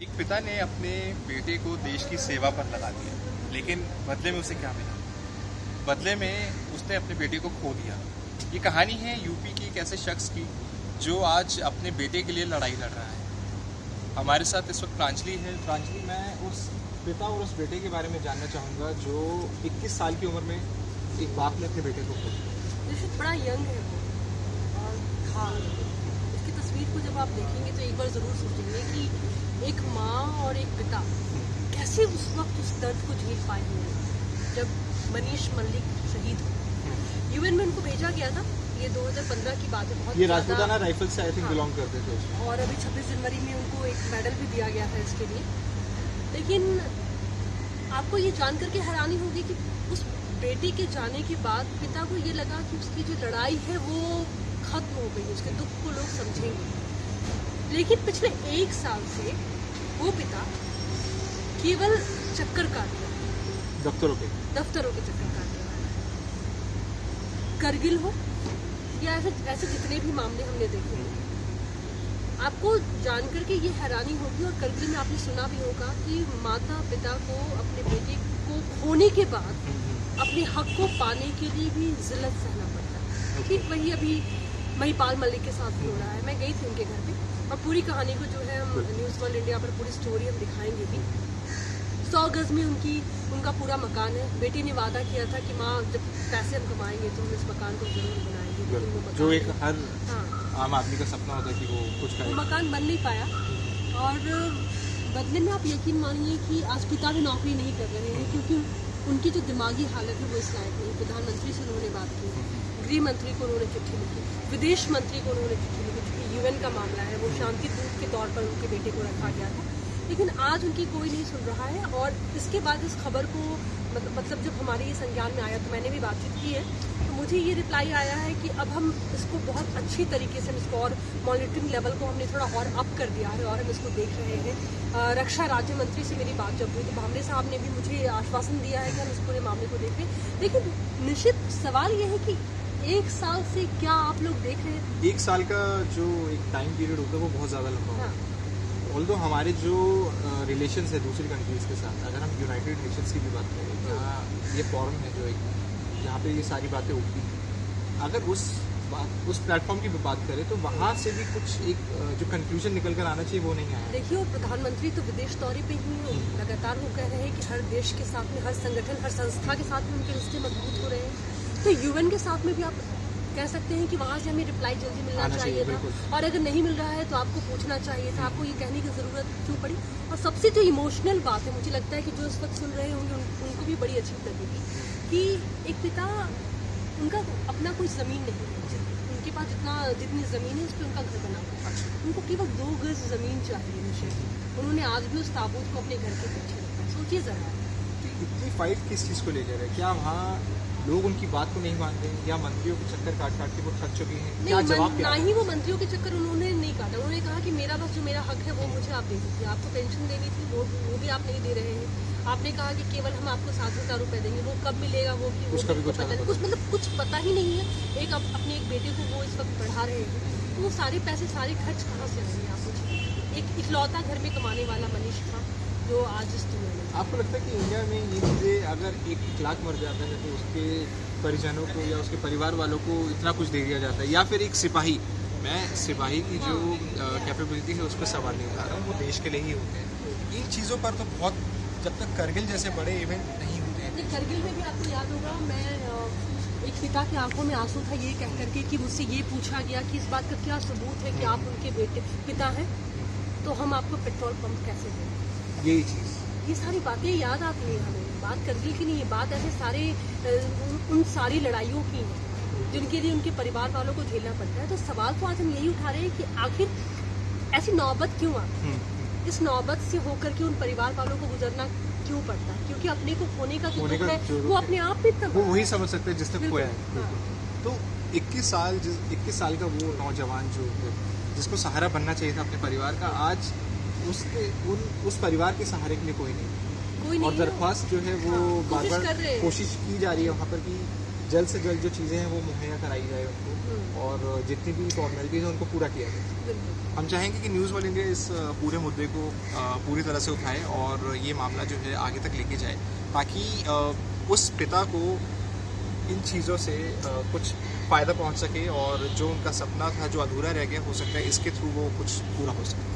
एक पिता ने अपने बेटे को देश की सेवा पर लगा दिया, लेकिन बदले में उसे क्या मिला? बदले में उसने अपने बेटे को खो दिया। ये कहानी है यूपी की एक ऐसे शख्स की जो आज अपने बेटे के लिए लड़ाई लड़ रहा है। हमारे साथ इस वक्त प्रांजलि है। प्रांजलि, मैं उस पिता और उस बेटे के बारे में जानना चाहूँगा जो 21 साल की उम्र में एक बाप ने अपने बेटे को खो दिया। निश्चित बड़ा यंग है वो। और हाँ, इसकी तस्वीर को जब आप देखेंगे तो एक बार ज़रूर सोचेंगे कि एक माँ और एक पिता कैसे उस वक्त उस दर्द को झेल पाए होंगे जब मनीष मल्लिक शहीद हुए। यूएन में उनको भेजा गया था, ये 2015 की बात है। बहुत ये राजपूताना राइफल से आई थिंक बिलोंग करते थे उसमें। और अभी 26 जनवरी में उनको एक मेडल भी दिया गया था इसके लिए। लेकिन आपको ये जान करके हैरानी होगी कि उस बेटे के जाने के बाद पिता को ये लगा कि उसकी जो लड़ाई है वो खत्म हो गई, उसके दुख को लोग समझेंगे। लेकिन पिछले 1 साल से वो पिता केवल चक्कर काट रहा है, दफ्तरों के चक्कर काट रहा है। करगिल हो या ऐसे जितने भी मामले हमने देखे हैं, आपको जान करके ये हैरानी होगी। और करगिल में आपने सुना भी होगा कि माता पिता को अपने बेटे को खोने के बाद अपने हक को पाने के लिए भी जिल्लत सहना पड़ता है। ठीक वही अभी महिपाल मलिक के साथ भी हो रहा है। मैं गई थी उनके घर पे और पूरी कहानी को जो है हम न्यूज़ वर्ल्ड इंडिया पर पूरी स्टोरी हम दिखाएंगे भी। 100 गज में उनका पूरा मकान है। बेटी ने वादा किया था कि माँ जब पैसे हम कमाएंगे तो हम इस मकान को जरूर बनाएंगे। जो एक हर आम आदमी का सपना होता है कि वो कुछ करे। वो मकान बन नहीं पाया और बदले में आप यकीन मानिए कि आज पिता भी नौकरी नहीं कर रहे हैं क्योंकि उनकी जो दिमागी हालत है वो इस लायक नहीं। प्रधानमंत्री से उन्होंने बात की, गृह मंत्री को उन्होंने चिट्ठी लिखी, विदेश मंत्री को उन्होंने चिट्ठी लिखी, क्योंकि यूएन का मामला है, वो शांति दूत के तौर पर उनके बेटे को रखा गया था। लेकिन आज उनकी कोई नहीं सुन रहा है। और इसके बाद इस खबर को मतलब जब हमारे ये संज्ञान में आया तो मैंने भी बातचीत की है, तो मुझे ये रिप्लाई आया है कि अब हम इसको बहुत अच्छी तरीके से इसको और मॉनिटरिंग लेवल को हमने थोड़ा और अप कर दिया है और हम इसको देख रहे हैं। रक्षा राज्य मंत्री से मेरी बात जब हुई तो भामरे साहब ने भी मुझे आश्वासन दिया है कि हम इस पूरे मामले को देख रहे हैं। लेकिन निश्चित सवाल ये है कि 1 साल से क्या आप लोग देख रहे हैं? 1 साल का जो एक टाइम पीरियड होता है वो बहुत ज़्यादा लंबा होता है। ऑल्दो हमारे जो रिलेशंस है दूसरी कंट्रीज़ के साथ, अगर हम यूनाइटेड नेशंस की भी बात करें, जहाँ ये फॉरम है जो एक जहाँ पे ये सारी बातें उठती हैं, अगर उस प्लेटफॉर्म की बात करें तो वहाँ से भी कुछ एक जो कंक्लूजन निकल कर आना चाहिए वो नहीं आया। देखिए, वो प्रधानमंत्री तो विदेश दौरे पे ही हैं। लगातार वो कह रहे हैं कि हर देश के साथ में, हर संगठन, हर संस्था के साथ में उनके रिश्ते मजबूत हो रहे हैं। तो यूएन के साथ में भी आप कह सकते हैं कि वहाँ से हमें रिप्लाई जल्दी मिलना चाहिए था। और अगर नहीं मिल रहा है तो आपको पूछना चाहिए था, आपको ये कहने की ज़रूरत क्यों पड़ी? और सबसे जो इमोशनल बात है, मुझे लगता है कि जो इस वक्त सुन रहे होंगे उनको भी बड़ी अजीब लगेगी कि एक पिता, उनका अपना कोई ज़मीन नहीं है, उनके पास जितनी ज़मीन है उस पर उनका घर बना हुआ है, उनको केवल 2 गज ज़मीन चाहिए निश्चित। उन्होंने आज भी उस ताबूत को अपने घर के पीछे रखा है। सोचिए ज़रा, इतनी फाइट किस चीज़ को लेकर है? क्या वहाँ लोग उनकी बात को नहीं मान रहे हैं या मंत्रियों के चक्कर काट के वो थक चुके हैं? क्या जवाब? ना ही वो मंत्रियों के चक्कर उन्होंने नहीं काटा। उन्होंने कहा कि मेरा बस जो मेरा हक है वो मुझे आप दे दीजिए। आपको पेंशन देनी थी वो भी आप नहीं दे रहे हैं। आपने कहा कि केवल हम आपको 7,000 रुपये देंगे, वो कब मिलेगा वो भी उसका भी कुछ मतलब कुछ पता ही नहीं है। अपने एक बेटे को वो इस वक्त पढ़ा रहे हैं, तो वो सारे पैसे सारे खर्च कहाँ से आएंगे? आप मुझे एक इकलौता घर में कमाने वाला मनीष था जो आज इस दुनिया में। आपको लगता है कि इंडिया में ये चीज़ें, अगर एक इखलाक मर जाता है तो उसके परिजनों को या उसके परिवार वालों को इतना कुछ दे दिया जाता है? या फिर एक सिपाही, मैं सिपाही की जो कैपेबिलिटी है उस पर सवाल नहीं उठा रहा हूँ, वो देश के लिए ही होते हैं। इन चीज़ों पर तो बहुत, जब तक करगिल जैसे बड़े इवेंट नहीं होते हैं। करगिल में भी आपको याद होगा, मैं एक पिता की आंखों में आंसू था ये कह करके कि मुझसे ये पूछा गया कि इस बात का क्या सबूत है कि आप उनके पिता हैं, तो हम आपको पेट्रोल पंप कैसे दें? यही चीज़, ये सारी बातें याद आती हैं हमें। बात करगिल की नहीं है, बात ऐसे सारे उन सारी लड़ाइयों की है जिनके लिए उनके परिवार वालों को झेलना पड़ता है। तो सवाल तो आज हम यही उठा रहे हैं कि आखिर ऐसी नौबत क्यों आती है? इस नौबत से होकर के उन परिवार वालों को गुजरना क्यों पड़ता है? क्योंकि अपने को खोने का जो दुख है वो अपने आप में इतना, वो वही समझ सकते हैं जिसने खोया है। तो 21 साल का वो नौजवान जो जिसको सहारा बनना चाहिए था अपने परिवार का, आज उस परिवार के सहारे के लिए कोई नहीं। और दरख्वास्त जो है वो बार-बार कोशिश की जा रही है वहाँ पर कि जल्द से जल्द जो चीज़ें हैं वो मुहैया कराई जाए उनको, और जितनी भी फॉर्मेलिटीज़ हैं उनको पूरा किया जाए। बिल्कुल। हम चाहेंगे कि न्यूज़ वर्ल्ड इंडिया इस पूरे मुद्दे को पूरी तरह से उठाए और ये मामला जो है आगे तक लेके जाए, ताकि उस पिता को इन चीज़ों से कुछ फ़ायदा पहुंच सके, और जो उनका सपना था जो अधूरा रह गया, हो सकता है इसके थ्रू वो कुछ पूरा हो सके।